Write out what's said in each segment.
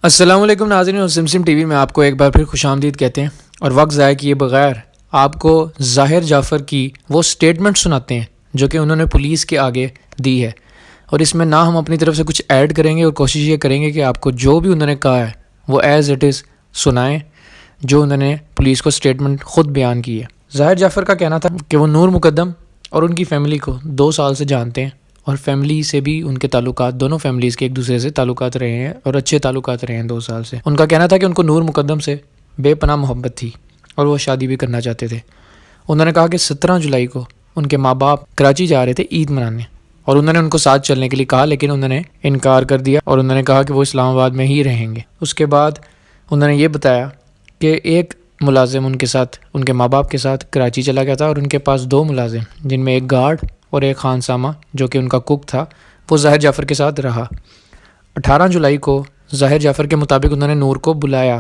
السلام علیکم ناظرین، اور سمسم ٹی وی میں آپ کو ایک بار پھر خوش آمدید کہتے ہیں اور وقت ضائع کیے بغیر آپ کو ظاہر جعفر کی وہ سٹیٹمنٹ سناتے ہیں جو کہ انہوں نے پولیس کے آگے دی ہے، اور اس میں نہ ہم اپنی طرف سے کچھ ایڈ کریں گے اور کوشش یہ کریں گے کہ آپ کو جو بھی انہوں نے کہا ہے وہ ایز اٹ از سنائیں جو انہوں نے پولیس کو سٹیٹمنٹ خود بیان کی ہے۔ ظاہر جعفر کا کہنا تھا کہ وہ نور مقدم اور ان کی فیملی کو 2 سال سے جانتے ہیں، اور فیملی سے بھی ان کے تعلقات، دونوں فیملیز کے ایک دوسرے سے تعلقات رہے ہیں اور اچھے تعلقات رہے ہیں 2 سال سے۔ ان کا کہنا تھا کہ ان کو نور مقدم سے بے پناہ محبت تھی اور وہ شادی بھی کرنا چاہتے تھے۔ انہوں نے کہا کہ 17 جولائی کو ان کے ماں باپ کراچی جا رہے تھے عید منانے، اور انہوں نے ان کو ساتھ چلنے کے لیے کہا، لیکن انہوں نے انکار کر دیا اور انہوں نے کہا کہ وہ اسلام آباد میں ہی رہیں گے۔ اس کے بعد انہوں نے یہ بتایا کہ ایک ملازم ان کے ساتھ، ان کے ماں باپ کے ساتھ کراچی چلا گیا تھا، اور ان کے پاس 2 ملازم جن میں ایک گارڈ اور ایک خانسامہ جو کہ ان کا کک تھا، وہ ظاہر جعفر کے ساتھ رہا۔ 18 جولائی کو ظاہر جعفر کے مطابق انہوں نے نور کو بلایا،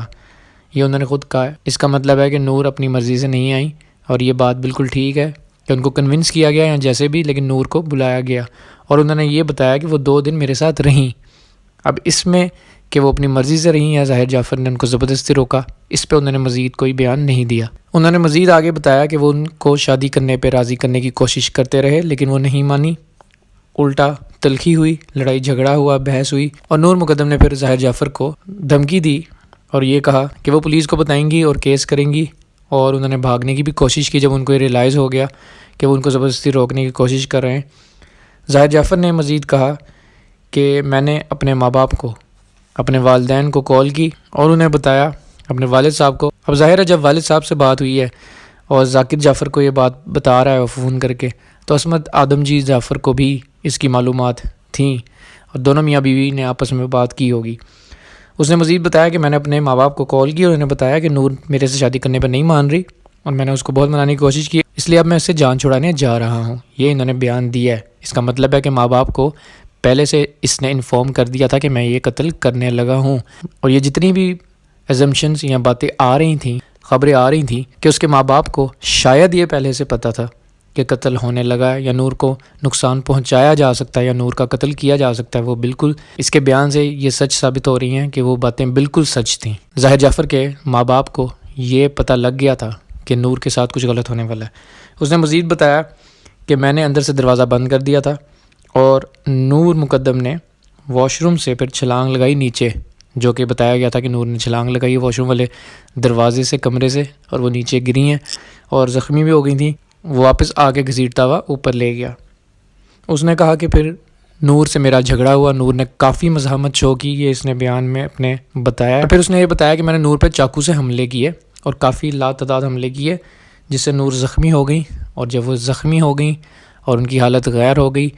یہ انہوں نے خود کہا ہے۔ اس کا مطلب ہے کہ نور اپنی مرضی سے نہیں آئی، اور یہ بات بالکل ٹھیک ہے کہ ان کو کنونس کیا گیا یا جیسے بھی، لیکن نور کو بلایا گیا، اور انہوں نے یہ بتایا کہ وہ 2 دن میرے ساتھ رہیں۔ اب اس میں کہ وہ اپنی مرضی سے رہیں یا ظاہر جعفر نے ان کو زبردستی روکا، اس پہ انہوں نے مزید کوئی بیان نہیں دیا۔ انہوں نے مزید آگے بتایا کہ وہ ان کو شادی کرنے پہ راضی کرنے کی کوشش کرتے رہے، لیکن وہ نہیں مانی، الٹا تلخی ہوئی، لڑائی جھگڑا ہوا، بحث ہوئی، اور نور مقدم نے پھر ظاہر جعفر کو دھمکی دی اور یہ کہا کہ وہ پولیس کو بتائیں گی اور کیس کریں گی، اور انہوں نے بھاگنے کی بھی کوشش کی جب ان کو یہ ریلائز ہو گیا کہ وہ ان کو زبردستی روکنے کی کوشش کر رہے ہیں۔ ظاہر جعفر نے مزید کہا کہ میں نے اپنے ماں باپ کو، اپنے والدین کو کال کی اور انہیں بتایا، اپنے والد صاحب کو۔ اب ظاہر ہے جب والد صاحب سے بات ہوئی ہے اور ذاکر جعفر کو یہ بات بتا رہا ہے وہ فون کر کے، تو عصمت آدم جی جعفر کو بھی اس کی معلومات تھیں، اور دونوں میاں بیوی نے آپس میں بات کی ہوگی۔ اس نے مزید بتایا کہ میں نے اپنے ماں باپ کو کال کی اور انہیں بتایا کہ نور میرے سے شادی کرنے پہ نہیں مان رہی، اور میں نے اس کو بہت منانے کی کوشش کی، اس لیے اب میں اس سے جان چھڑانے جا رہا ہوں۔ یہ انہوں نے بیان دیا ہے۔ اس کا مطلب ہے کہ ماں باپ کو پہلے سے اس نے انفارم کر دیا تھا کہ میں یہ قتل کرنے لگا ہوں، اور یہ جتنی بھی ایزمپشنز یا باتیں آ رہی تھیں، خبریں آ رہی تھیں کہ اس کے ماں باپ کو شاید یہ پہلے سے پتہ تھا کہ قتل ہونے لگا ہے یا نور کو نقصان پہنچایا جا سکتا ہے یا نور کا قتل کیا جا سکتا ہے، وہ بالکل اس کے بیان سے یہ سچ ثابت ہو رہی ہیں کہ وہ باتیں بالکل سچ تھیں۔ ظاہر جعفر کے ماں باپ کو یہ پتہ لگ گیا تھا کہ نور کے ساتھ کچھ غلط ہونے والا ہے۔ اس نے مزید بتایا کہ میں نے اندر سے دروازہ بند کر دیا تھا، اور نور مقدم نے واش روم سے پھر چھلانگ لگائی نیچے، جو کہ بتایا گیا تھا کہ نور نے چھلانگ لگائی واش روم والے دروازے سے، کمرے سے، اور وہ نیچے گری ہیں اور زخمی بھی ہو گئی تھیں۔ وہ واپس آ کے گھسیٹتا ہوا اوپر لے گیا۔ اس نے کہا کہ پھر نور سے میرا جھگڑا ہوا، نور نے کافی مزاحمت شو کی، یہ اس نے بیان میں اپنے بتایا۔ پھر اس نے یہ بتایا کہ میں نے نور پہ چاقو سے حملے کیے اور کافی لاتعداد حملے کیے، جس سے نور زخمی ہو گئی، اور جب وہ زخمی ہو گئیں اور ان کی حالت غیر ہو گئی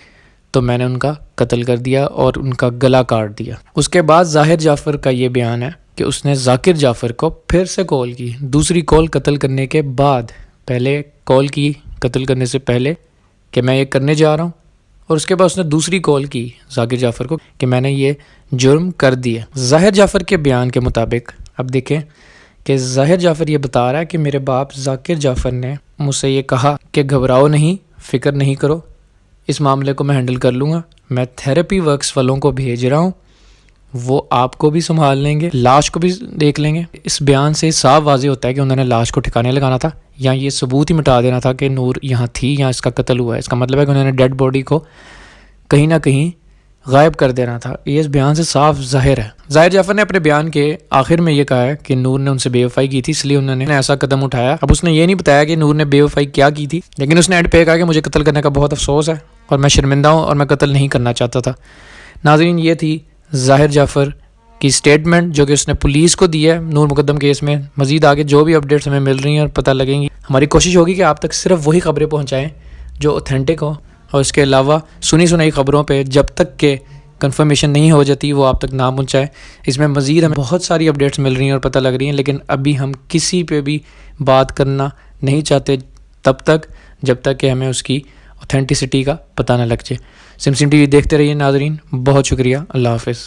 تو میں نے ان کا قتل کر دیا اور ان کا گلا کاٹ دیا۔ اس کے بعد ظاہر جعفر کا یہ بیان ہے کہ اس نے ذاکر جعفر کو پھر سے کال کی، دوسری کال قتل کرنے کے بعد۔ پہلے کال کی قتل کرنے سے پہلے کہ میں یہ کرنے جا رہا ہوں، اور اس کے بعد اس نے دوسری کال کی ذاکر جعفر کو کہ میں نے یہ جرم کر دیا۔ ظاہر جعفر کے بیان کے مطابق اب دیکھیں کہ ظاہر جعفر یہ بتا رہا ہے کہ میرے باپ ذاکر جعفر نے مجھ سے یہ کہا کہ گھبراؤ نہیں، فکر نہیں کرو، اس معاملے کو میں ہینڈل کر لوں گا، میں تھیراپی ورکس والوں کو بھیج رہا ہوں، وہ آپ کو بھی سنبھال لیں گے، لاش کو بھی دیکھ لیں گے۔ اس بیان سے صاف واضح ہوتا ہے کہ انہوں نے لاش کو ٹھکانے لگانا تھا، یا یہ ثبوت ہی مٹا دینا تھا کہ نور یہاں تھی یا اس کا قتل ہوا ہے۔ اس کا مطلب ہے کہ انہوں نے ڈیڈ باڈی کو کہیں نہ کہیں غائب کر دینا تھا، یہ اس بیان سے صاف ظاہر ہے۔ ظاہر جعفر نے اپنے بیان کے آخر میں یہ کہا ہے کہ نور نے ان سے بے وفائی کی تھی، اس لیے انہوں نے ایسا قدم اٹھایا۔ اب اس نے یہ نہیں بتایا کہ نور نے بے وفائی کیا کی تھی، لیکن اس نے اینڈ پہ کہا کہ مجھے قتل کرنے کا بہت افسوس ہے اور میں شرمندہ ہوں اور میں قتل نہیں کرنا چاہتا تھا۔ ناظرین، یہ تھی ظاہر جعفر کی سٹیٹمنٹ جو کہ اس نے پولیس کو دی ہے نور مقدم کیس میں۔ مزید آگے جو بھی اپڈیٹس ہمیں مل رہی ہیں اور پتہ لگیں گی، ہماری کوشش ہوگی کہ آپ تک صرف وہی خبریں پہنچائیں جو اوتھینٹک ہوں، اور اس کے علاوہ سنی سنائی خبروں پہ جب تک کہ کنفرمیشن نہیں ہو جاتی وہ آپ تک نہ پہنچائیں۔ اس میں مزید ہمیں بہت ساری اپڈیٹس مل رہی ہیں اور پتہ لگ رہی ہیں، لیکن ابھی ہم کسی پہ بھی بات کرنا نہیں چاہتے جب تک کہ ہمیں اس کی اوتھینٹسٹی کا پتہ نہ لگ جائے۔ سمسم ٹی وی دیکھتے رہیے ناظرین، بہت شکریہ، اللہ حافظ۔